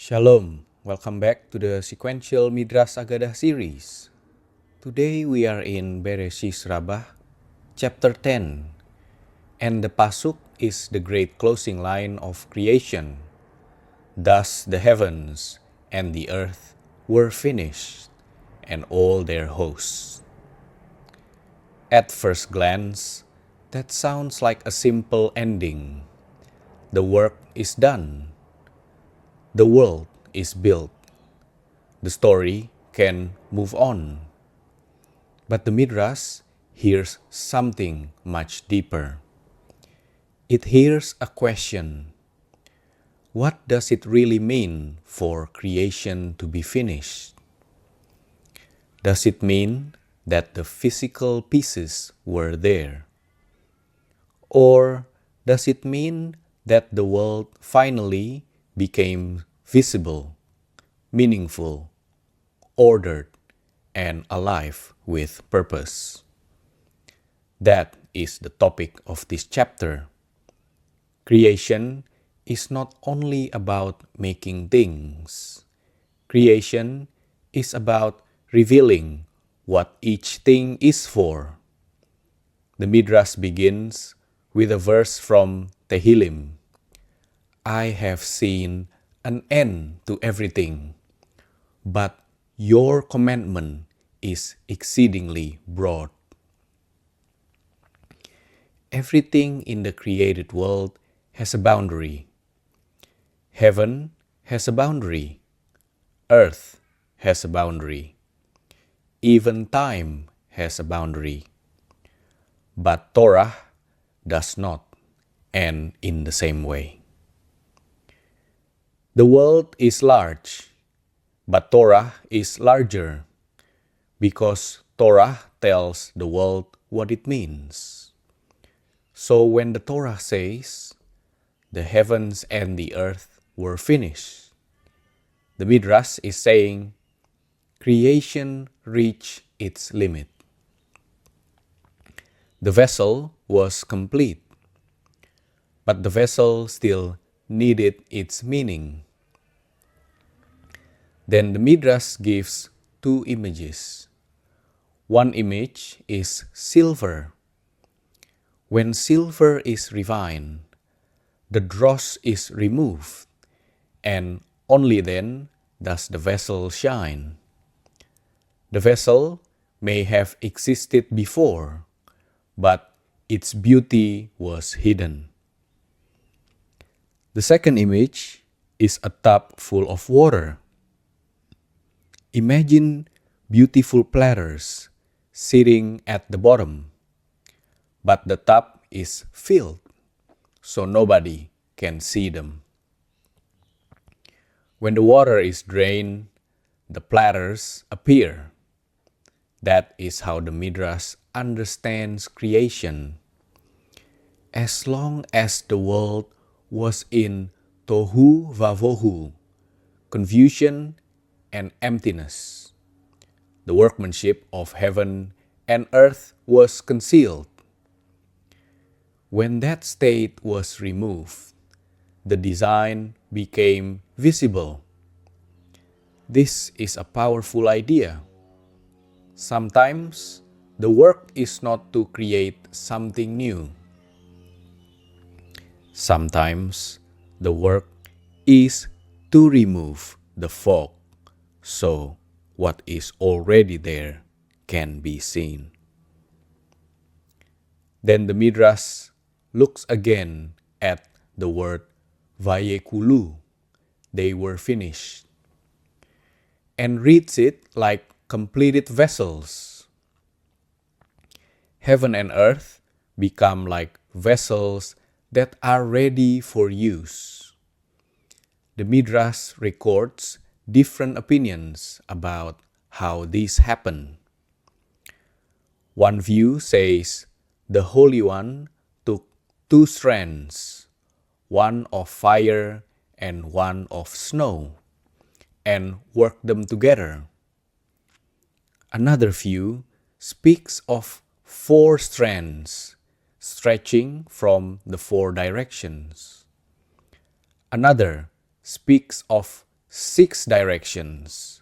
Shalom, welcome back to the Sequential Midrash Aggadah series. Today we are in Bereishis Rabbah Chapter 10, and the pasuk is the great closing line of creation. Thus the heavens and the earth were finished, and all their hosts. At first glance, that sounds like a simple ending. The work is done. The world is built. The story can move on. But the Midrash hears something much deeper. It hears a question. What does it really mean for creation to be finished? Does it mean that the physical pieces were there? Or does it mean that the world finally became visible, meaningful, ordered, and alive with purpose? That is the topic of this chapter. Creation is not only about making things. Creation is about revealing what each thing is for. The Midrash begins with a verse from Tehillim. I have seen an end to everything, but your commandment is exceedingly broad. Everything in the created world has a boundary. Heaven has a boundary. Earth has a boundary. Even time has a boundary. But Torah does not end in the same way. The world is large, but Torah is larger because Torah tells the world what it means. So when the Torah says, the heavens and the earth were finished, the Midrash is saying, creation reached its limit. The vessel was complete, but the vessel still needed its meaning. Then the Midrash gives two images. One image is silver. When silver is refined, the dross is removed, and only then does the vessel shine. The vessel may have existed before, but its beauty was hidden. The second image is a tub full of water. Imagine beautiful platters sitting at the bottom, but the tub is filled, so nobody can see them. When the water is drained, the platters appear. That is how the Midrash understands creation. As long as the world was in Tohu Vavohu, confusion and emptiness, the workmanship of heaven and earth was concealed. When that state was removed, the design became visible. This is a powerful idea. Sometimes the work is not to create something new. Sometimes the work is to remove the fog so what is already there can be seen. Then the Midrash looks again at the word vayekulu, they were finished, and reads it like completed vessels. Heaven and earth become like vessels that are ready for use. The Midrash records different opinions about how this happened. One view says the Holy One took two strands, one of fire and one of snow, and worked them together. Another view speaks of four strands stretching from the four directions. Another speaks of 6 directions: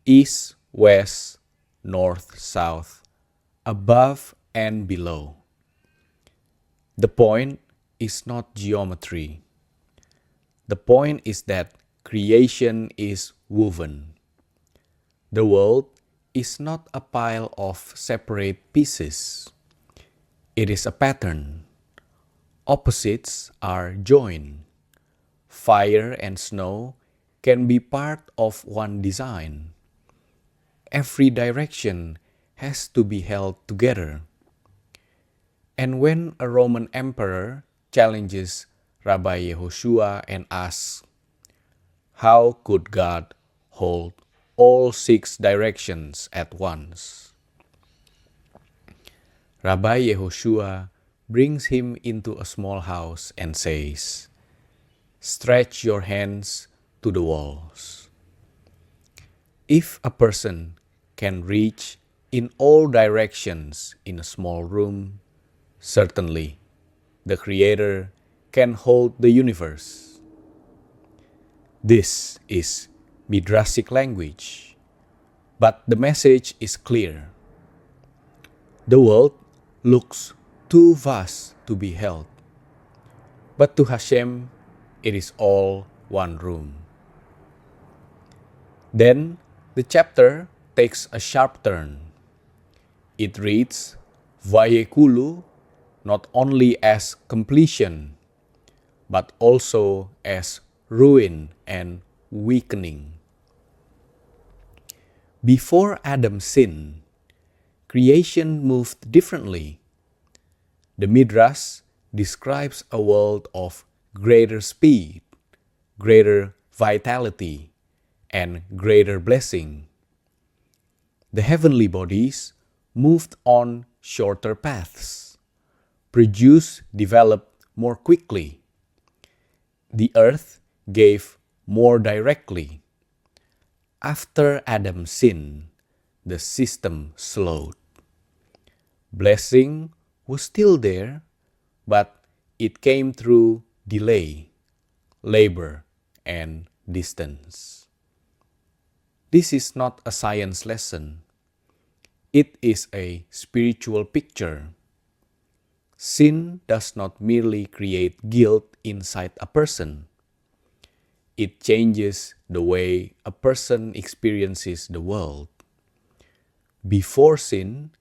east, west, north, south, above and below. The point is not geometry. The point is that creation is woven. The world is not a pile of separate pieces. It is a pattern. Opposites are joined. Fire and snow can be part of one design. Every direction has to be held together. And when a Roman emperor challenges Rabbi Yehoshua and asks, "How could God hold all 6 directions at once?" Rabbi Yehoshua brings him into a small house and says, "Stretch your hands to the walls." If a person can reach in all directions in a small room, certainly the Creator can hold the universe. This is Midrashic language, but the message is clear. The world looks too vast to be held, but to Hashem it is all one room. Then the chapter takes a sharp turn. It reads Vayekulu not only as completion, but also as ruin and weakening. Before Adam sinned, creation moved differently. The Midrash describes a world of greater speed, greater vitality, and greater blessing. The heavenly bodies moved on shorter paths. Produce developed more quickly. The earth gave more directly. After Adam's sin, the system slowed. Blessing was still there, but it came through delay, labor, and distance. This is not a science lesson. It is a spiritual picture. Sin does not merely create guilt inside a person. It changes the way a person experiences the world. Before sin,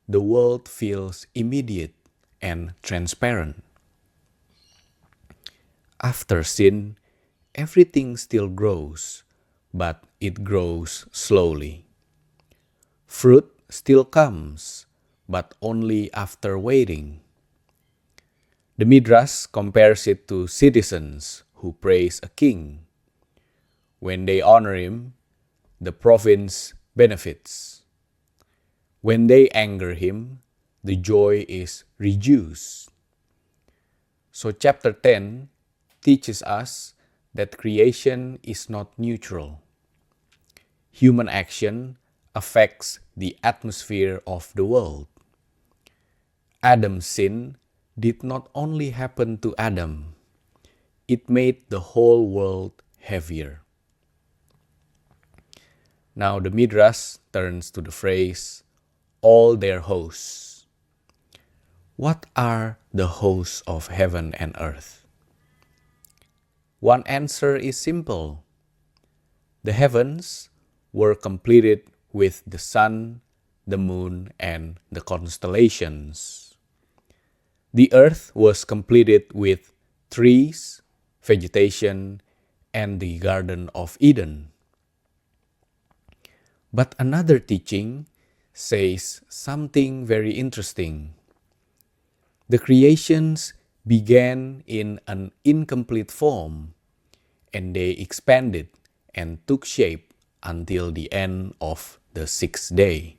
the world feels immediate and transparent. After sin, everything still grows, but it grows slowly. Fruit still comes, but only after waiting. The Midrash compares it to citizens who praise a king. When they honor him, the province benefits. When they anger him, the joy is reduced. So chapter 10 teaches us that creation is not neutral. Human action affects the atmosphere of the world. Adam's sin did not only happen to Adam, it made the whole world heavier. Now the Midrash turns to the phrase, all their hosts. What are the hosts of heaven and earth? One answer is simple. The heavens were completed with the sun, the moon, and the constellations. The earth was completed with trees, vegetation, and the Garden of Eden. But another teaching says something very interesting. The creations began in an incomplete form, and they expanded and took shape until the end of the 6th day.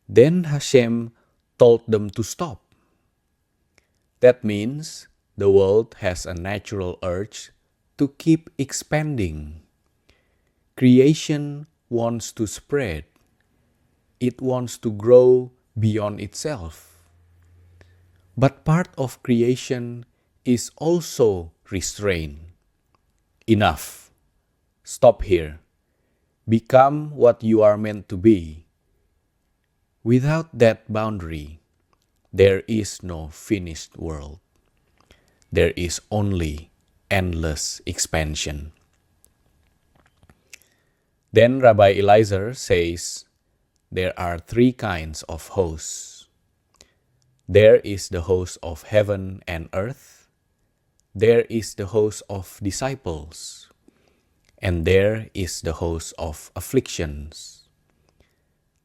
Then Hashem told them to stop. That means the world has a natural urge to keep expanding. Creation wants to spread. It wants to grow beyond itself. But part of creation is also restrained. Enough. Stop here. Become what you are meant to be. Without that boundary, there is no finished world. There is only endless expansion. Then Rabbi Eliezer says, there are three kinds of hosts. There is the host of heaven and earth. There is the host of disciples. And there is the host of afflictions.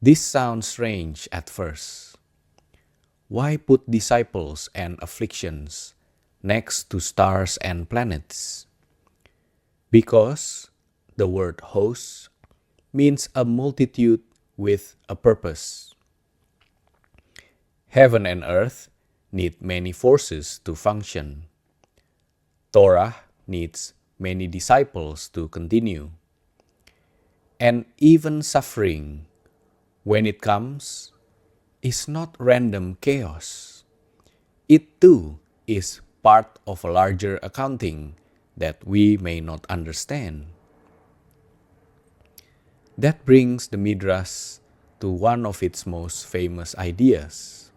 This sounds strange at first. Why put disciples and afflictions next to stars and planets? Because the word host means a multitude with a purpose. Heaven and earth need many forces to function. Torah needs many disciples to continue. And even suffering, when it comes, is not random chaos. It too is part of a larger accounting that we may not understand. That brings the Midrash to one of its most famous ideas.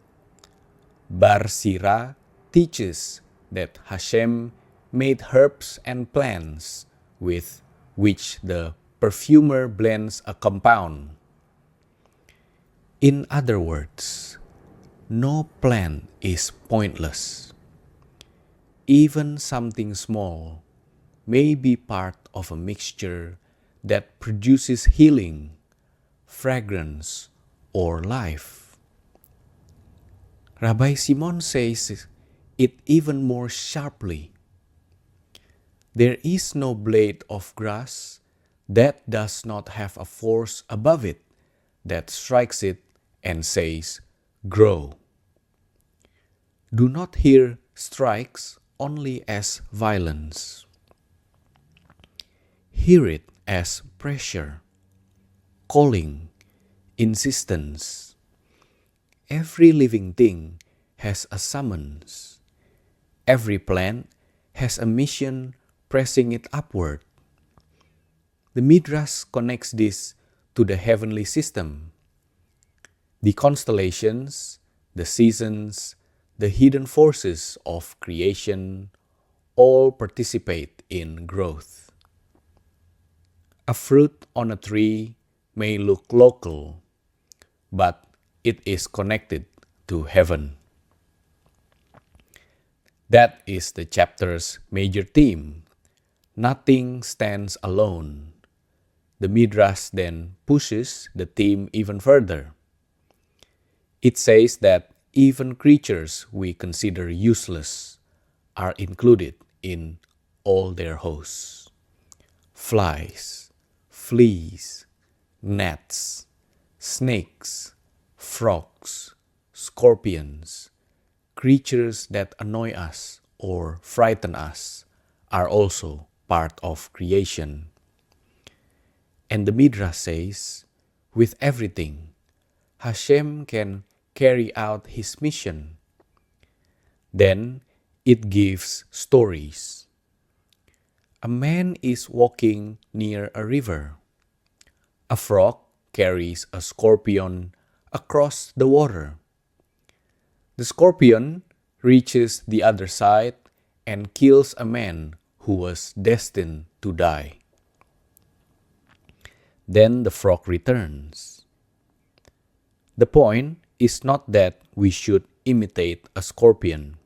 Bar Sirah teaches that Hashem made herbs and plants with which the perfumer blends a compound. In other words, no plant is pointless. Even something small may be part of a mixture that produces healing, fragrance, or life. Rabbi Simon says it even more sharply. There is no blade of grass that does not have a force above it that strikes it and says, grow. Do not hear strikes only as violence. Hear it as pressure, calling, insistence. Every living thing has a summons. Every plant has a mission pressing it upward. The Midrash connects this to the heavenly system. The constellations, the seasons, the hidden forces of creation all participate in growth. A fruit on a tree may look local, but it is connected to heaven. That is the chapter's major theme. Nothing stands alone. The Midrash then pushes the theme even further. It says that even creatures we consider useless are included in all their hosts. Flies, fleas, gnats, snakes, frogs, scorpions, creatures that annoy us or frighten us are also part of creation. And the Midrash says, with everything, Hashem can carry out his mission. Then it gives stories. A man is walking near a river. A frog carries a scorpion across the water. The scorpion reaches the other side and kills a man who was destined to die. Then the frog returns. The point is not that we should imitate a scorpion.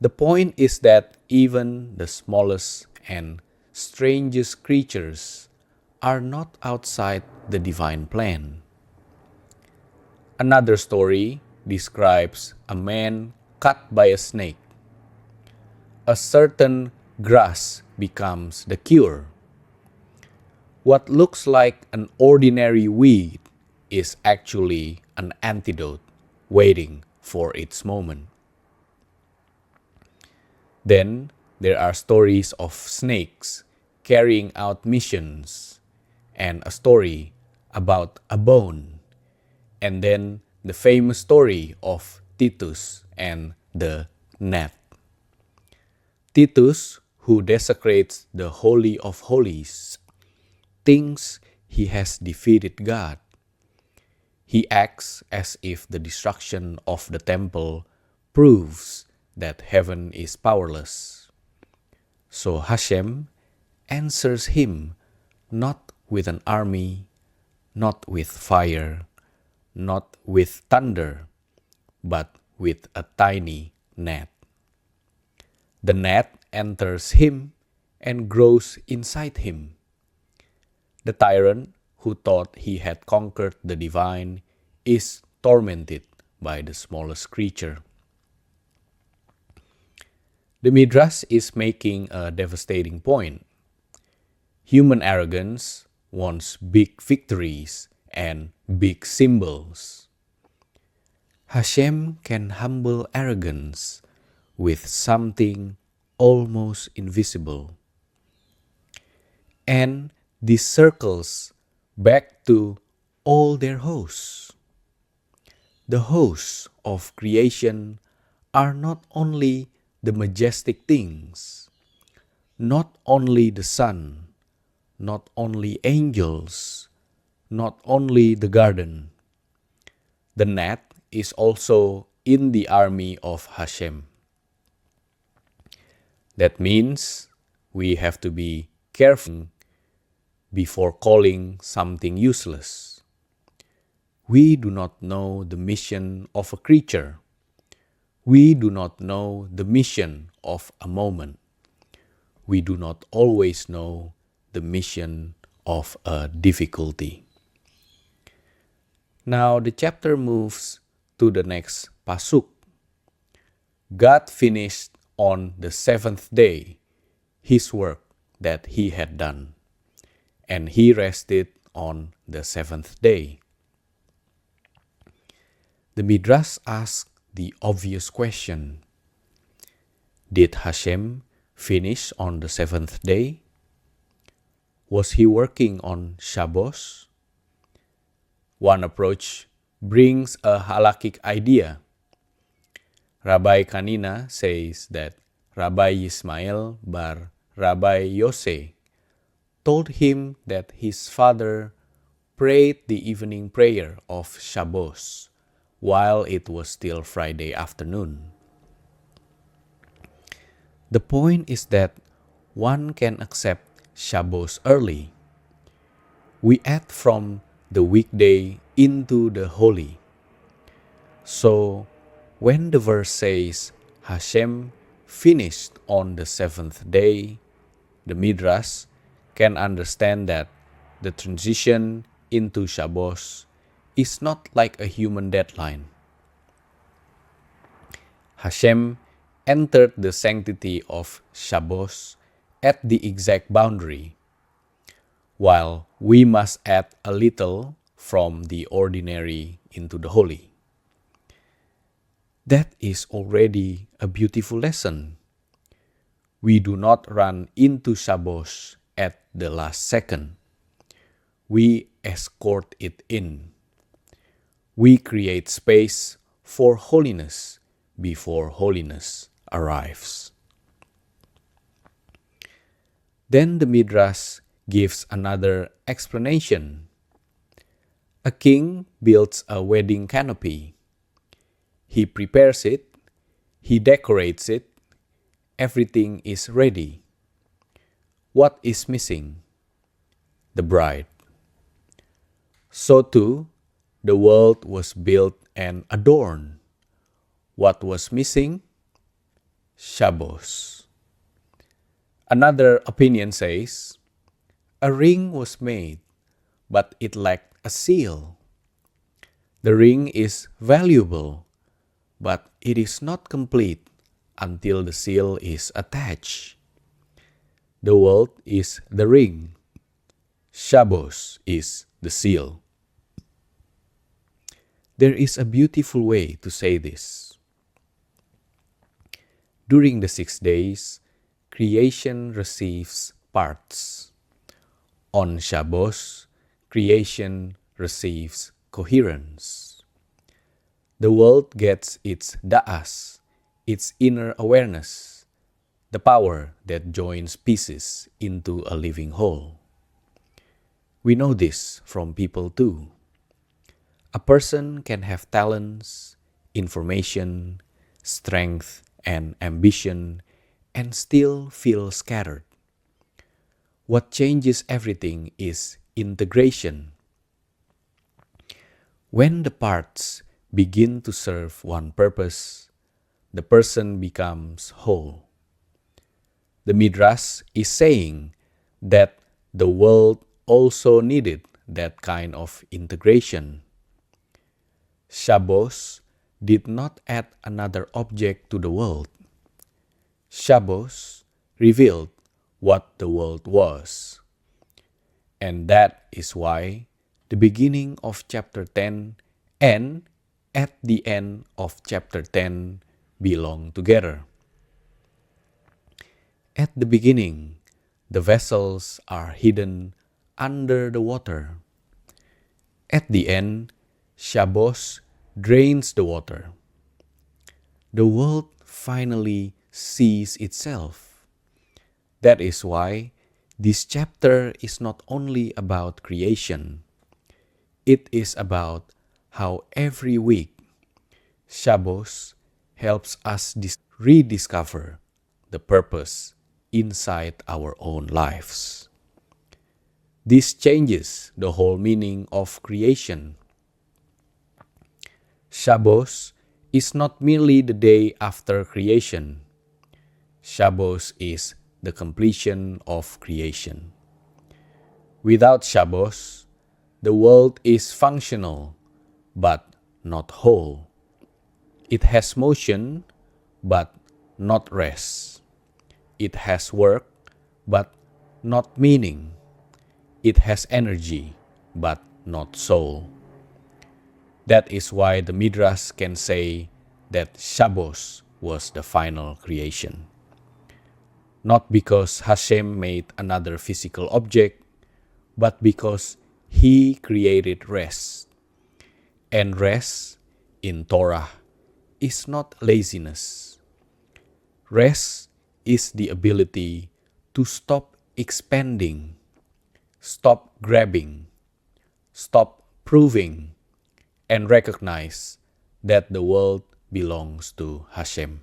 The point is that even the smallest and strangest creatures are not outside the divine plan. Another story describes a man cut by a snake. A certain grass becomes the cure. What looks like an ordinary weed is actually an antidote waiting for its moment. Then there are stories of snakes carrying out missions, and a story about a bone, and then the famous story of Titus and the gnat. Titus, who desecrates the Holy of Holies thinks he has defeated God. He acts as if the destruction of the temple proves that heaven is powerless. So Hashem answers him not with an army, not with fire, not with thunder, but with a tiny gnat. The gnat enters him and grows inside him. The tyrant who thought he had conquered the divine is tormented by the smallest creature. The Midrash is making a devastating point. Human arrogance wants big victories and big symbols. Hashem can humble arrogance with something almost invisible. And this circles back to all their hosts. The hosts of creation are not only the majestic things, not only the sun, not only angels, not only the garden. The gnat is also in the army of Hashem. That means we have to be careful before calling something useless. We do not know the mission of a creature. We do not know the mission of a moment. We do not always know the mission of a difficulty. Now the chapter moves to the next pasuk. God finished on the seventh day his work that he had done, and he rested on the seventh day. The Midrash asks the obvious question: did Hashem finish on the seventh day? Was he working on Shabbos? One approach brings a halakhic idea. Rabbi Kanina says that Rabbi Yismael bar Rabbi Yose told him that his father prayed the evening prayer of Shabbos while it was still Friday afternoon. The point is that one can accept Shabbos early. We add from the weekday into the holy. So when the verse says Hashem finished on the seventh day, the Midrash can understand that the transition into Shabbos is not like a human deadline. Hashem entered the sanctity of Shabbos at the exact boundary, while we must add a little from the ordinary into the holy. That is already a beautiful lesson. We do not run into Shabbos at the last second. We escort it in. We create space for holiness before holiness arrives. Then the Midrash gives another explanation. A king builds a wedding canopy. He prepares it, he decorates it, everything is ready. What is missing? The bride. So too, the world was built and adorned. What was missing? Shabbos. Another opinion says, a ring was made, but it lacked a seal. The ring is valuable, but it is not complete until the seal is attached. The world is the ring. Shabbos is the seal. There is a beautiful way to say this. During the 6 days, creation receives parts. On Shabbos, creation receives coherence. The world gets its da'as, its inner awareness. the power that joins pieces into a living whole. We know this from people too. A person can have talents, information, strength, and ambition, and still feel scattered. What changes everything is integration. When the parts begin to serve one purpose, the person becomes whole. The Midrash is saying that the world also needed that kind of integration. Shabbos did not add another object to the world. Shabbos revealed what the world was. And that is why the beginning of chapter 10 and at the end of chapter 10 belong together. At the beginning, the vessels are hidden under the water. At the end, Shabbos drains the water. The world finally sees itself. That is why this chapter is not only about creation. It is about how every week Shabbos helps us rediscover the purpose inside our own lives. This changes the whole meaning of creation. Shabbos is not merely the day after creation. Shabbos is the completion of creation. Without Shabbos, the world is functional, but not whole. It has motion, but not rest. It has work, but not meaning. It has energy, but not soul. That is why the Midrash can say that Shabbos was the final creation. Not because Hashem made another physical object, but because He created rest. And rest in Torah is not laziness. Rest is the ability to stop expanding, stop grabbing, stop proving, and recognize that the world belongs to Hashem.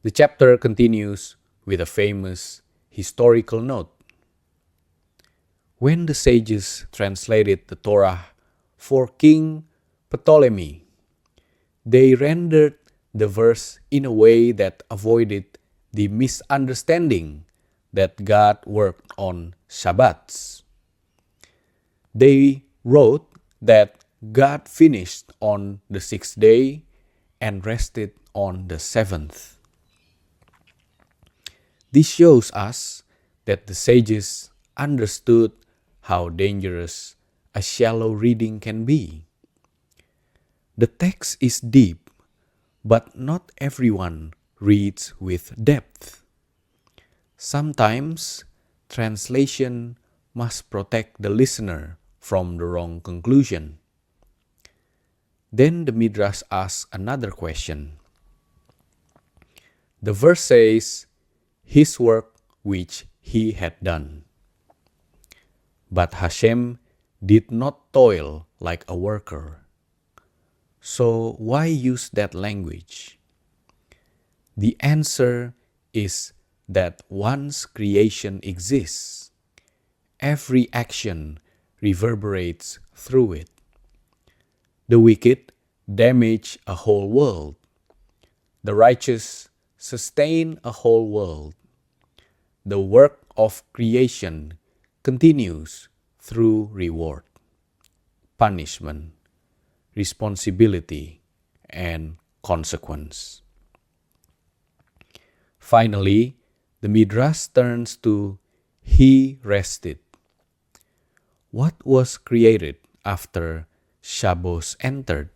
The chapter continues with a famous historical note. When the sages translated the Torah for King Ptolemy, they rendered the verse in a way that avoided the misunderstanding that God worked on Shabbats. They wrote that God finished on the sixth day and rested on the seventh. This shows us that the sages understood how dangerous a shallow reading can be. The text is deep, but not everyone reads with depth. Sometimes translation must protect the listener from the wrong conclusion. Then the Midrash asks another question. The verse says, His work which He had done. But Hashem did not toil like a worker. So why use that language? The answer is that once creation exists, every action reverberates through it. The wicked damage a whole world. The righteous sustain a whole world. The work of creation continues through reward, punishment, responsibility, and consequence. Finally, the Midrash turns to He rested. What was created after Shabbos entered?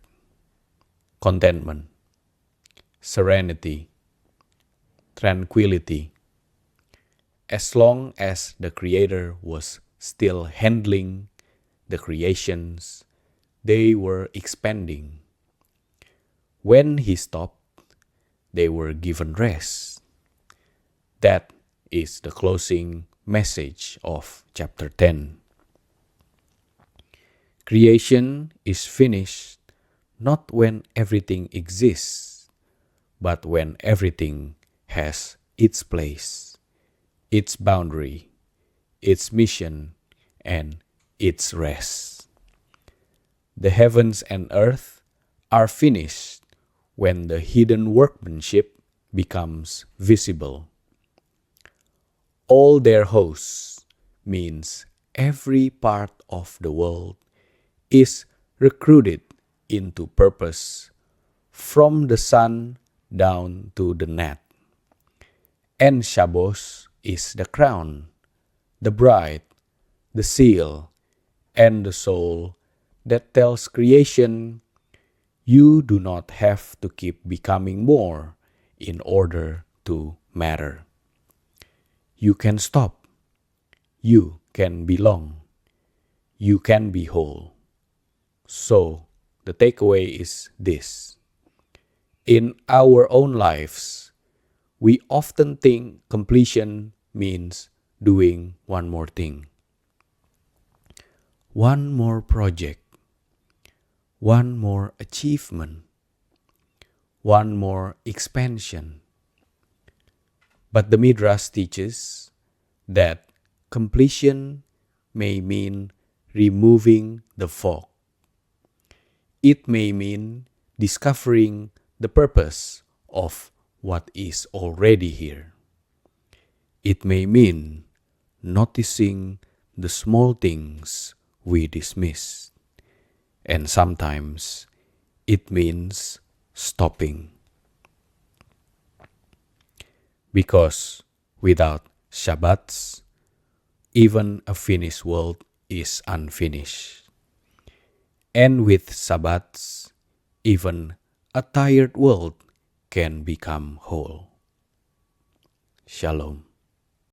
Contentment, serenity, tranquility. As long as the Creator was still handling the creations, they were expanding. When He stopped, they were given rest. That is the closing message of chapter 10. Creation is finished not when everything exists, but when everything has its place, its boundary, its mission, and its rest. The heavens and earth are finished when the hidden workmanship becomes visible. All their hosts means every part of the world is recruited into purpose, from the sun down to the gnat. And Shabbos is the crown, the bride, the seal, and the soul that tells creation, you do not have to keep becoming more in order to matter. You can stop. You can belong. You can be whole. So, the takeaway is this. In our own lives, we often think completion means doing one more thing, one more project, one more achievement, one more expansion. But the Midrash teaches that completion may mean removing the fog. It may mean discovering the purpose of what is already here. It may mean noticing the small things we dismiss. And sometimes it means stopping. Because without Shabbats, even a finished world is unfinished. And with Sabbats, even a tired world can become whole. Shalom.